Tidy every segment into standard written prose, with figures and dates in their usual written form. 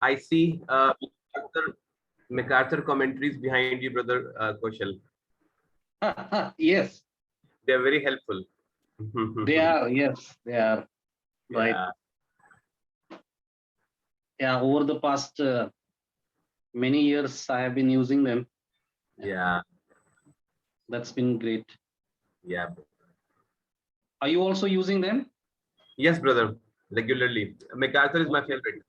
I see MacArthur commentaries behind you, brother Kaushal. Yes, They are very helpful. they are. Yes, they are. Right. Yeah, over the past many years, I have been using them. Yeah. That's been great. Yeah. Are you also using them? Yes, brother. Regularly. MacArthur is my favorite.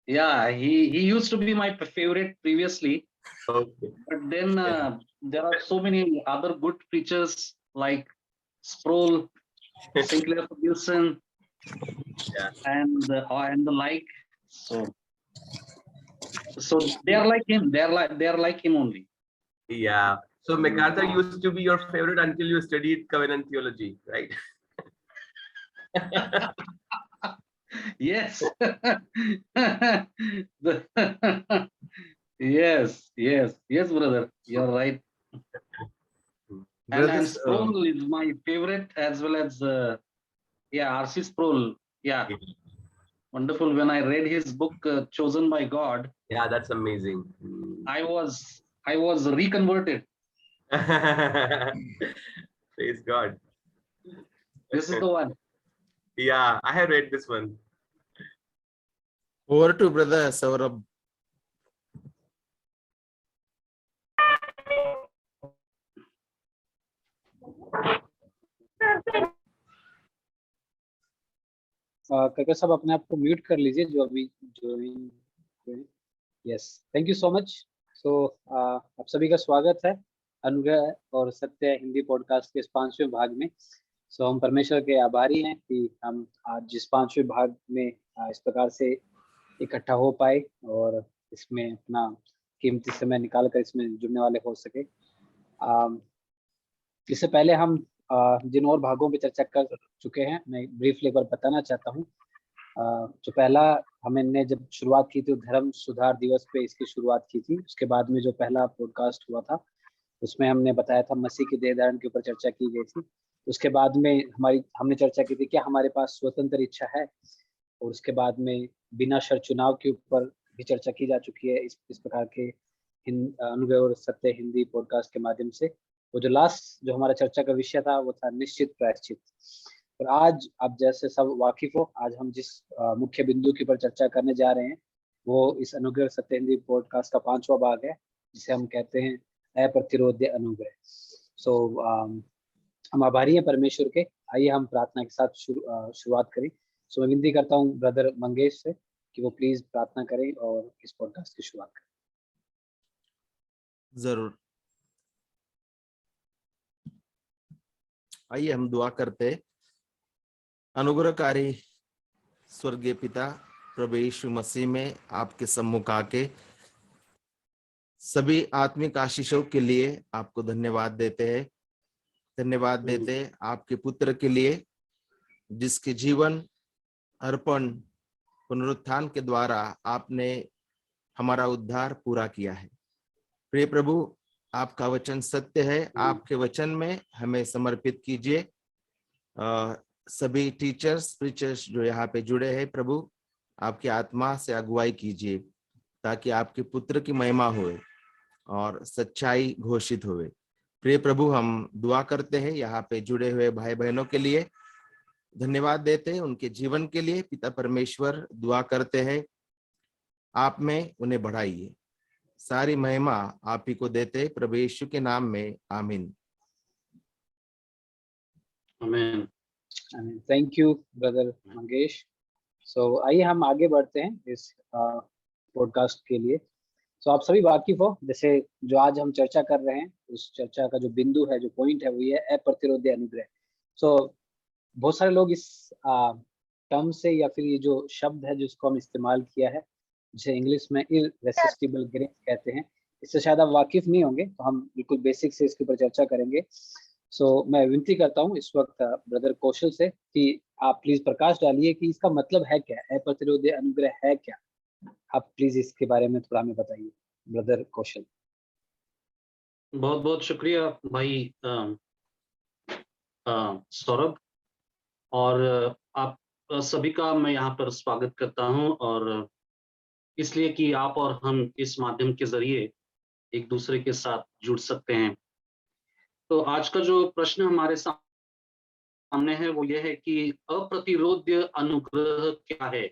Yeah, he used to be my favorite previously. Okay. But then there are so many other good preachers like Sproul, Sinclair Ferguson, and the like. So they are like him. They are like him only. Yeah. So MacArthur used to be your favorite until you studied covenant theology, right? Yes. Yes, brother. You're right. And Sproul is my favorite, as well as R.C. Sproul. Yeah, wonderful. When I read his book, Chosen by God. Yeah, that's amazing. I was reconverted. Praise God. This is the one. Yeah, I have read this one. Over to brother Saurabh. काका साहब अपने आप को mute कर लीजिए जो अभी join. Yes, thank you so much. So आप सभी का स्वागत है अनुग्रह और सत्य हिंदी पॉडकास्ट के इस 5वें भाग में। सो हम परमेश्वर के आभारी हैं कि हम आज जिस 5वें भाग में इस प्रकार से इकट्ठा हो पाए और इसमें अपना कीमती समय निकाल कर इसमें जुड़ने वाले हो सके। इससे पहले हम जिन और भागों पे चर्चा कर चुके हैं, मैं ब्रीफली एक बार बताना चाहता हूँ। जो पहला हमने जब शुरुआत की थी धर्म सुधार दिवस पे इसकी शुरुआत की थी। उसके बाद में जो पहला पॉडकास्ट हुआ था उसमें हमने बताया था मसीह की देह धारण के ऊपर चर्चा की गई थी। उसके बाद में हमने चर्चा की थी क्या हमारे पास स्वतंत्र इच्छा है, और उसके बाद में बिना शर्त चुनाव के ऊपर भी चर्चा की जा चुकी है इस प्रकार के अनुग्रह और सत्य हिंदी पॉडकास्ट के माध्यम से। वो जो लास्ट जो हमारा चर्चा का विषय था वो था निश्चित प्रायश्चित। और आज आप जैसे सब वाकिफ हो, आज हम जिस मुख्य बिंदु के ऊपर चर्चा करने जा रहे हैं वो इस अनुग्रह सत्य हिंदी पॉडकास्ट का 5वां भाग है, जिसे हम कहते हैं अप्रतिरोध्य अनुग्रह। सो हम आभारी हैं परमेश्वर के। आइए हम प्रार्थना के साथ शुरुआत करें। सो मैं विनती करता हूँ ब्रदर मंगेश से कि वो प्लीज प्रार्थना करें और इस पॉडकास्ट की शुरुआत करें। जरूर। आइए हम दुआ करते। अनुग्रहकारी स्वर्गीय पिता प्रभु यीशु मसीह में आपके सम्मुख आके सभी आत्मिक आशीषों के लिए आपको धन्यवाद देते हैं। धन्यवाद देते आपके पुत्र के लिए जिसके जीवन अर्पण पुनरुत्थान के द्वारा आपने हमारा उद्धार पूरा किया है। प्रिय प्रभु, आपका वचन सत्य है। आपके वचन में हमें समर्पित कीजिए। सभी टीचर्स प्रीचर्स जो यहाँ पे जुड़े हैं प्रभु, आपकी आत्मा से अगुवाई कीजिए ताकि आपके पुत्र की महिमा होए और सच्चाई घोषित होए। प्रिय प्रभु, हम दुआ करते हैं यहाँ पे जुड़े हुए भाई बहनों के लिए, धन्यवाद देते हैं उनके जीवन के लिए। पिता परमेश्वर, दुआ करते हैं आप में उन्हें बढ़ाइए। सारी महिमा आप ही को देते प्रभु यीशु के नाम में, आमीन। आमीन। Thank you brother Mangesh. So आइए हम आगे बढ़ते हैं इस पॉडकास्ट के लिए। सो आप सभी वाकिफ हो, जैसे जो आज हम चर्चा कर रहे हैं उस चर्चा का जो बिंदु है, जो पॉइंट है, वो ये अप्रतिरोध्य अनुग्रह। सो बहुत सारे लोग इस टर्म से या फिर ये जो शब्द है जिसको हम इस्तेमाल किया है, जिसे इंग्लिश में इररेसिस्टिबल ग्रेस कहते हैं, इससे शायद आप वाकिफ नहीं होंगे, तो हम बिल्कुल बेसिक से इसके ऊपर चर्चा करेंगे। सो मैं विनती करता हूँ इस वक्त ब्रदर कौशल से कि आप प्लीज प्रकाश डालिए कि इसका मतलब है क्या, अप्रतिरोध्य अनुग्रह है क्या। आप प्लीज इसके बारे में थोड़ा हमें बताइए ब्रदर कौशल। बहुत बहुत शुक्रिया भाई सौरभ। और आप सभी का मैं यहाँ पर स्वागत करता हूँ, और इसलिए कि आप और हम इस माध्यम के जरिए एक दूसरे के साथ जुड़ सकते हैं। तो आज का जो प्रश्न हमारे सामने है वो ये है कि अप्रतिरोध्य अनुग्रह क्या है?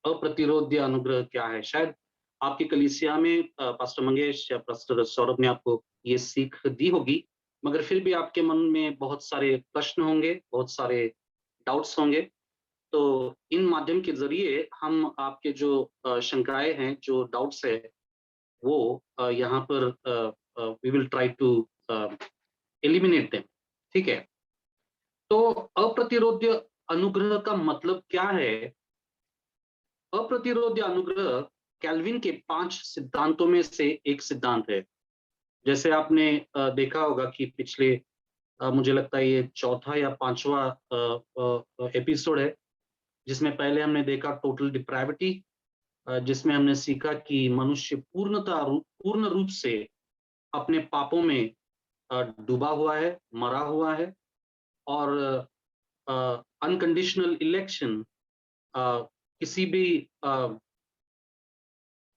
अप्रतिरोध्य अनुग्रह क्या है? शायद आपकी कलीसिया में पास्टर मंगेश या पास्टर सौरभ ने आपको ये सीख दी होगी, मगर फिर भी आपके मन में बहुत सारे प्रश्न होंगे, बहुत सारे डाउट्स होंगे। तो इन माध्यम के जरिए हम आपके जो शंकाएं हैं, जो डाउट्स है, वो यहाँ पर we will try to eliminate them. ठीक है, तो अप्रतिरोध्य अनुग्रह का मतलब क्या है? अप्रतिरोध्य अनुग्रह कैल्विन के 5 सिद्धांतों में से एक सिद्धांत है। जैसे आपने देखा होगा कि पिछले मुझे लगता है ये चौथा या 5वां एपिसोड है, जिसमें पहले हमने देखा टोटल डिप्राविटी, जिसमें हमने सीखा कि मनुष्य पूर्ण रूप से अपने पापों में डूबा हुआ है, मरा हुआ है, और अनकंडीशनल इलेक्शन, किसी भी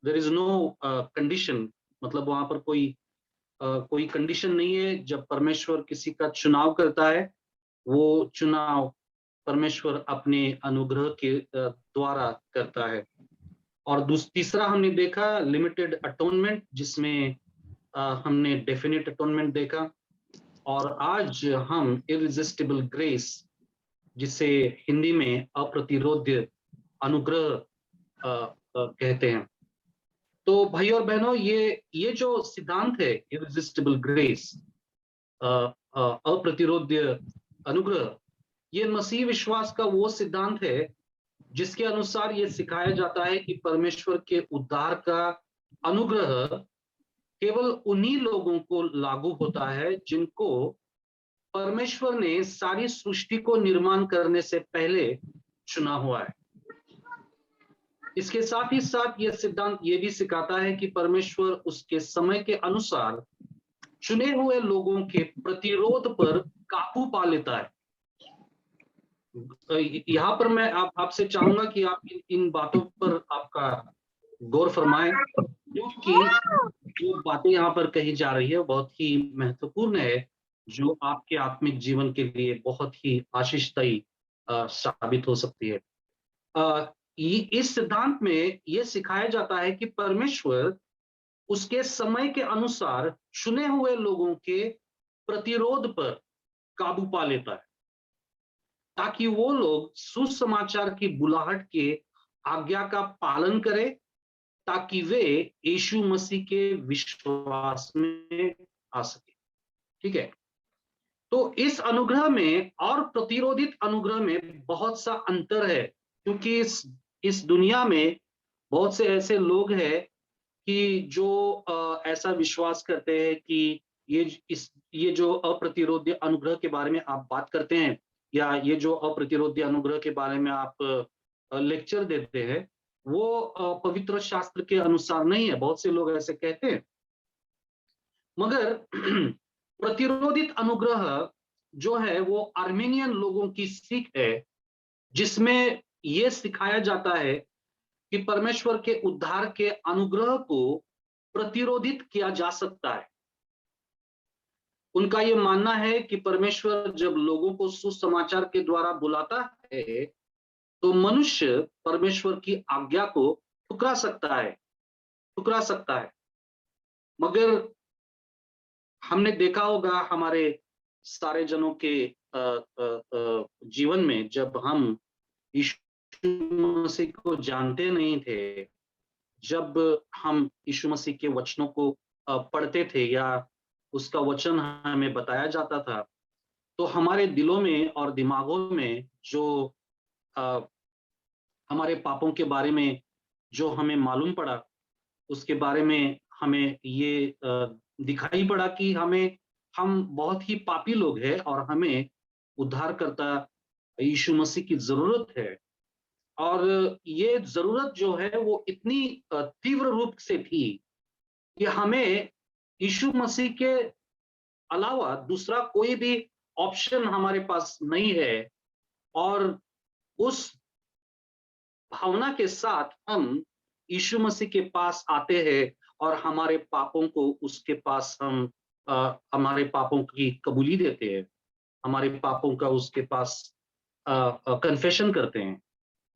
देयर इज नो कंडीशन, मतलब वहां पर कोई कंडीशन नहीं है। जब परमेश्वर किसी का चुनाव करता है, वो चुनाव परमेश्वर अपने अनुग्रह के द्वारा करता है। और तीसरा हमने देखा लिमिटेड अटोनमेंट, जिसमें हमने डेफिनेट अटोनमेंट देखा। और आज हम इररेजिस्टिबल ग्रेस, जिसे हिंदी में अप्रतिरोध्य अनुग्रह कहते हैं। तो भाई और बहनों, ये जो सिद्धांत है इररेजिस्टिबल ग्रेस, अप्रतिरोध्य अनुग्रह, ये मसीह विश्वास का वो सिद्धांत है जिसके अनुसार ये सिखाया जाता है कि परमेश्वर के उद्धार का अनुग्रह केवल उन्हीं लोगों को लागू होता है जिनको परमेश्वर ने सारी सृष्टि को निर्माण करने से पहले चुना हुआ है। इसके साथ ही साथ ये सिद्धांत ये भी सिखाता है कि परमेश्वर उसके समय के अनुसार चुने हुए लोगों के प्रतिरोध पर काबू पा लेता है। यहाँ पर मैं आपसे चाहूंगा कि आप इन बातों पर आपका गौर फरमाएं, क्योंकि जो बातें यहाँ पर कही जा रही है बहुत ही महत्वपूर्ण है, जो आपके आत्मिक जीवन के लिए बहुत ही आशीषदायी साबित हो सकती है। इस सिद्धांत में यह सिखाया जाता है कि परमेश्वर उसके समय के अनुसार चुने हुए लोगों के प्रतिरोध पर काबू पा लेता है, ताकि वो लोग सुसमाचार की बुलाहट के आज्ञा का पालन करें, ताकि वे यीशु मसीह के विश्वास में आ सके। ठीक है, तो इस अनुग्रह में और प्रतिरोधित अनुग्रह में बहुत सा अंतर है, क्योंकि इस दुनिया में बहुत से ऐसे लोग हैं कि जो ऐसा विश्वास करते हैं कि ये जो अप्रतिरोध्य अनुग्रह के बारे में आप बात करते हैं, या ये जो अप्रतिरोध्य अनुग्रह के बारे में आप लेक्चर देते हैं, वो पवित्र शास्त्र के अनुसार नहीं है। बहुत से लोग ऐसे कहते हैं। मगर प्रतिरोधित अनुग्रह जो है वो आर्मेनियन लोगों की सीख है, जिसमें यह सिखाया जाता है कि परमेश्वर के उद्धार के अनुग्रह को प्रतिरोधित किया जा सकता है। उनका यह मानना है कि परमेश्वर जब लोगों को सुसमाचार के द्वारा बुलाता है, तो मनुष्य परमेश्वर की आज्ञा को ठुकरा सकता है। मगर हमने देखा होगा हमारे सारे जनों के जीवन में, जब हम यीशु मसीह को जानते नहीं थे, जब हम यीशु मसीह के वचनों को पढ़ते थे या उसका वचन हमें बताया जाता था, तो हमारे दिलों में और दिमागों में जो हमारे पापों के बारे में जो हमें मालूम पड़ा, उसके बारे में हमें ये दिखाई पड़ा कि हम बहुत ही पापी लोग हैं और हमें उद्धारकर्ता यीशु मसीह की जरूरत है। और ये जरूरत जो है वो इतनी तीव्र रूप से थी कि हमें यीशु मसीह के अलावा दूसरा कोई भी ऑप्शन हमारे पास नहीं है। और उस भावना के साथ हम यीशु मसीह के पास आते हैं और हमारे पापों को उसके पास हम हमारे पापों की कबूली देते हैं, हमारे पापों का उसके पास कन्फेशन करते हैं।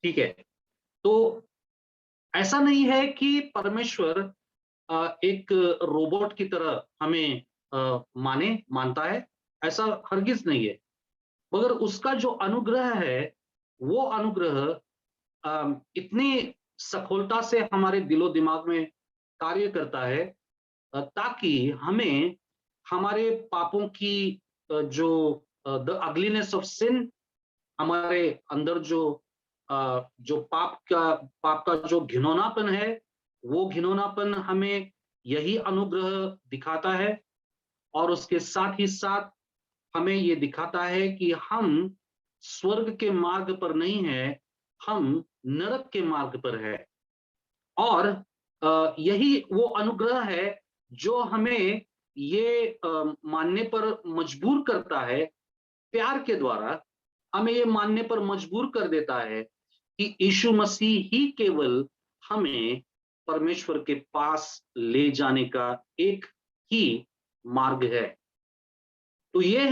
ठीक है, तो ऐसा नहीं है कि परमेश्वर एक रोबोट की तरह हमें मानता है, ऐसा हरगिज नहीं है। मगर उसका जो अनुग्रह है वो अनुग्रह इतनी सफलता से हमारे दिलो दिमाग में कार्य करता है ताकि हमें हमारे पापों की जो द अगलीनेस ऑफ सिन, हमारे अंदर जो पाप का जो घिनौनापन है, वो घिनौनापन हमें यही अनुग्रह दिखाता है। और उसके साथ ही साथ हमें ये दिखाता है कि हम स्वर्ग के मार्ग पर नहीं है, हम नरक के मार्ग पर है। और यही वो अनुग्रह है जो हमें ये मानने पर मजबूर करता है, प्यार के द्वारा हमें ये मानने पर मजबूर कर देता है कि यीशु मसीह ही केवल हमें परमेश्वर के पास ले जाने का एक ही मार्ग है। तो ये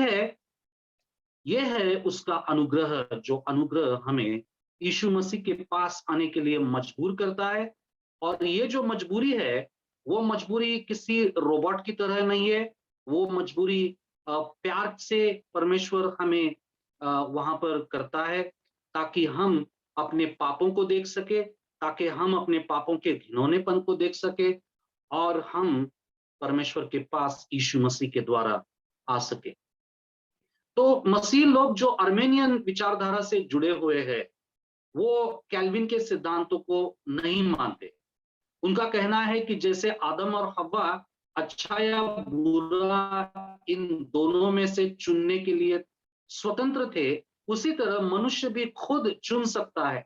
है उसका अनुग्रह, जो अनुग्रह हमें यीशु मसीह के पास आने के लिए मजबूर करता है। और ये जो मजबूरी है वो मजबूरी किसी रोबोट की तरह नहीं है, वो मजबूरी प्यार से परमेश्वर हमें वहां पर करता है ताकि हम अपने पापों को देख सके, ताकि हम अपने पापों के घिनौनेपन को देख सके और हम परमेश्वर के पास यीशु मसीह के द्वारा आ सके। तो मसीह लोग जो अर्मेनियन विचारधारा से जुड़े हुए हैं वो कैल्विन के सिद्धांतों को नहीं मानते। उनका कहना है कि जैसे आदम और हव्वा अच्छा या बुरा इन दोनों में से चुनने के लिए स्वतंत्र थे, उसी तरह मनुष्य भी खुद चुन सकता है।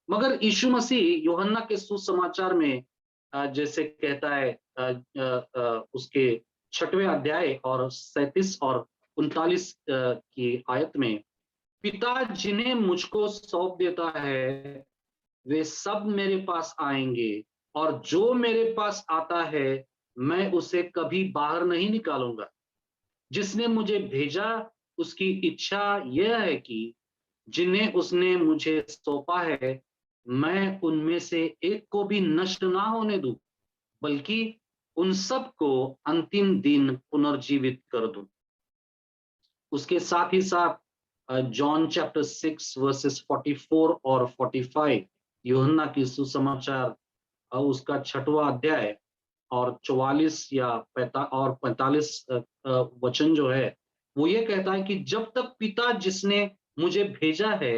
मगर यीशु मसीह यूहन्ना के सुसमाचार में जैसे कहता है उसके 6वें अध्याय और 37 और 39 की आयत में, पिता जिन्हें मुझको सौंप देता है वे सब मेरे पास आएंगे और जो मेरे पास आता है मैं उसे कभी बाहर नहीं निकालूंगा। जिसने मुझे भेजा उसकी इच्छा यह है कि जिन्हें उसने मुझे सौंपा है मैं उनमें से एक को भी नष्ट ना होने दूं, बल्कि उन सब को अंतिम दिन पुनर्जीवित कर दूं। उसके साथ ही साथ जॉन चैप्टर 6 वर्सेस 44 और 45, यूहन्ना की सुसमाचार उसका 6वां अध्याय और 44 या 45 वचन जो है वो ये कहता है कि जब तक पिता जिसने मुझे भेजा है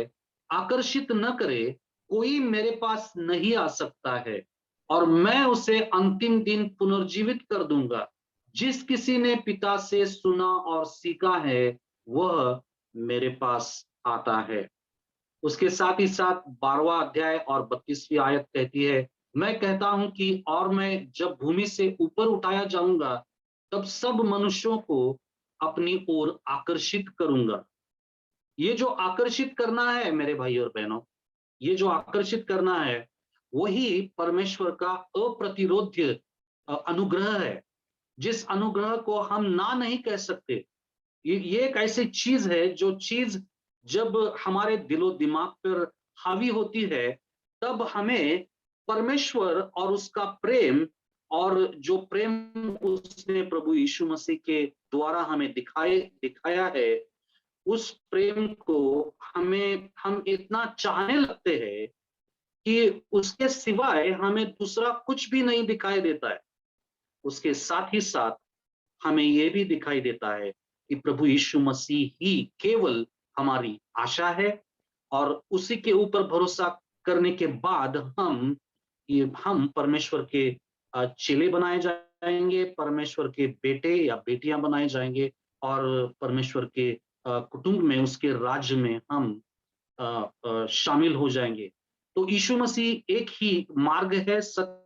आकर्षित न करे कोई मेरे पास नहीं आ सकता है और मैं उसे अंतिम दिन पुनर्जीवित कर दूंगा। जिस किसी ने पिता से सुना और सीखा है वह मेरे पास आता है। उसके साथ ही साथ 12वां अध्याय और 32वीं आयत कहती है, मैं कहता हूं कि और मैं जब भूमि से ऊपर उठाया जाऊंगा तब सब मनुष्यों को अपनी ओर आकर्षित करूंगा। ये जो आकर्षित करना है मेरे भाई और बहनों, ये जो आकर्षित करना है वही परमेश्वर का अप्रतिरोध्य अनुग्रह है, जिस अनुग्रह को हम ना नहीं कह सकते। ये एक ऐसी चीज है जो चीज जब हमारे दिलो दिमाग पर हावी होती है तब हमें परमेश्वर और उसका प्रेम, और जो प्रेम उसने प्रभु यीशु मसीह के द्वारा हमें दिखाया है, उस प्रेम को हम इतना चाहने लगते हैं कि उसके सिवाय हमें दूसरा कुछ भी नहीं दिखाई देता है। उसके साथ ही साथ हमें ये भी दिखाई देता है कि प्रभु यीशु मसीह ही केवल हमारी आशा है और उसी के ऊपर भरोसा करने के बाद हम परमेश्वर के चेले बनाए जाएंगे, परमेश्वर के बेटे या बेटियां बनाए जाएंगे और परमेश्वर के कुटुंब में, उसके राज्य में हम शामिल हो जाएंगे। तो यीशु मसीह एक ही मार्ग है, सत्य